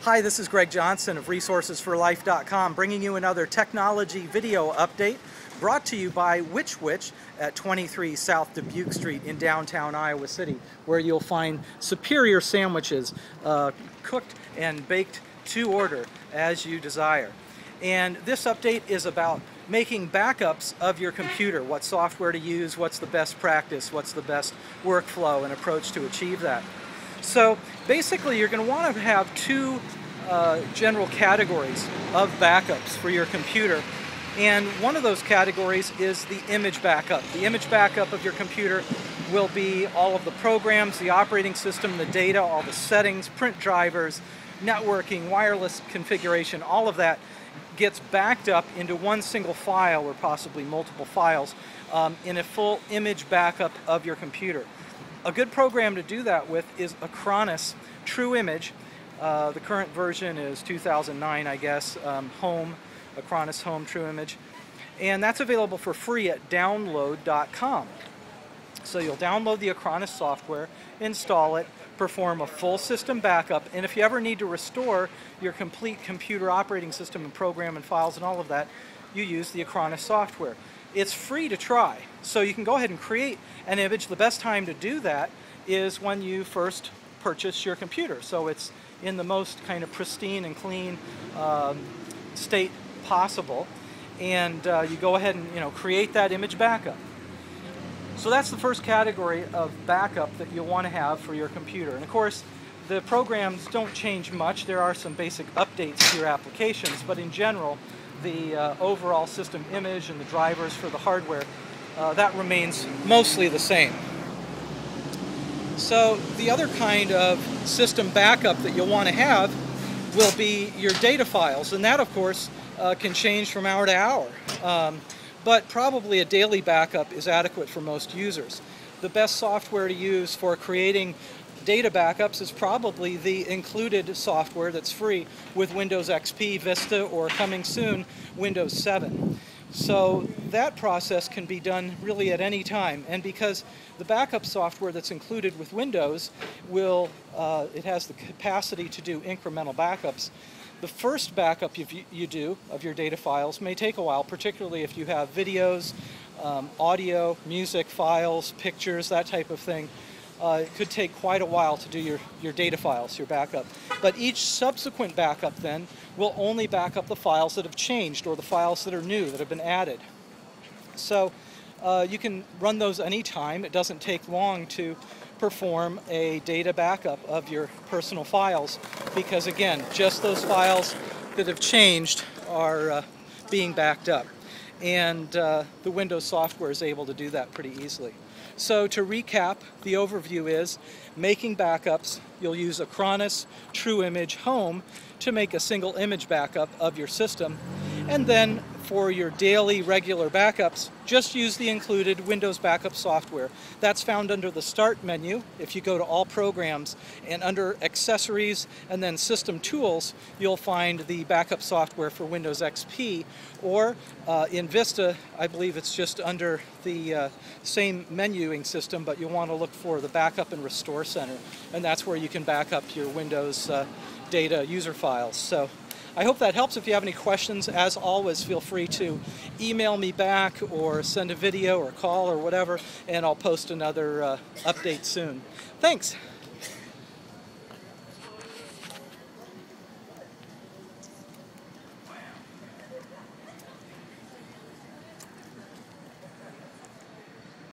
Hi, this is Greg Johnson of resourcesforlife.com, bringing you another technology video update brought to you by Which at 23 South Dubuque Street in downtown Iowa City, where you'll find superior sandwiches cooked and baked to order as you desire. And this update is about making backups of your computer, what software to use, what's the best practice, what's the best workflow and approach to achieve that. So basically you're going to want to have two general categories of backups for your computer, and one of those categories is the image backup. The image backup of your computer will be all of the programs, the operating system, the data, all the settings, print drivers, networking, wireless configuration, all of that gets backed up into one single file or possibly multiple files in a full image backup of your computer. A good program to do that with is Acronis True Image. The current version is 2009, I guess, Home, Acronis Home True Image. And that's available for free at download.com. So you'll download the Acronis software, install it, perform a full system backup, and if you ever need to restore your complete computer operating system and program and files and all of that, you use the Acronis software. It's free to try, so you can go ahead and create an image. The best time to do that is when you first purchase your computer, so it's in the most kind of pristine and clean state possible, and you go ahead and create that image backup. So that's the first category of backup that you'll want to have for your computer. And of course, the programs don't change much. There are some basic updates to your applications, but in general, the overall system image and the drivers for the hardware, that remains mostly the same. So the other kind of system backup that you'll want to have will be your data files, and that of course can change from hour to hour. But probably a daily backup is adequate for most users. The best software to use for creating data backups is probably the included software that's free with Windows XP, Vista, or coming soon, Windows 7. So that process can be done really at any time, and because the backup software that's included with Windows it has the capacity to do incremental backups. The first backup you do of your data files may take a while, particularly if you have videos, audio, music files, pictures, that type of thing. It could take quite a while to do your data files, your backup. But each subsequent backup then will only back up the files that have changed or the files that are new, that have been added. So you can run those anytime. It doesn't take long to perform a data backup of your personal files because, again, just those files that have changed are being backed up. And the Windows software is able to do that pretty easily. So to recap, the overview is making backups. You'll use Acronis True Image Home to make a single image backup of your system. And then for your daily regular backups, just use the included Windows backup software. That's found under the Start menu. If you go to All Programs and under Accessories and then System Tools, you'll find the backup software for Windows XP, or in Vista, I believe it's just under the same menuing system, but you'll want to look for the Backup and Restore Center, and that's where you can back up your Windows data user files. So I hope that helps. If you have any questions, as always, feel free to email me back or send a video or call or whatever, and I'll post another update soon. Thanks.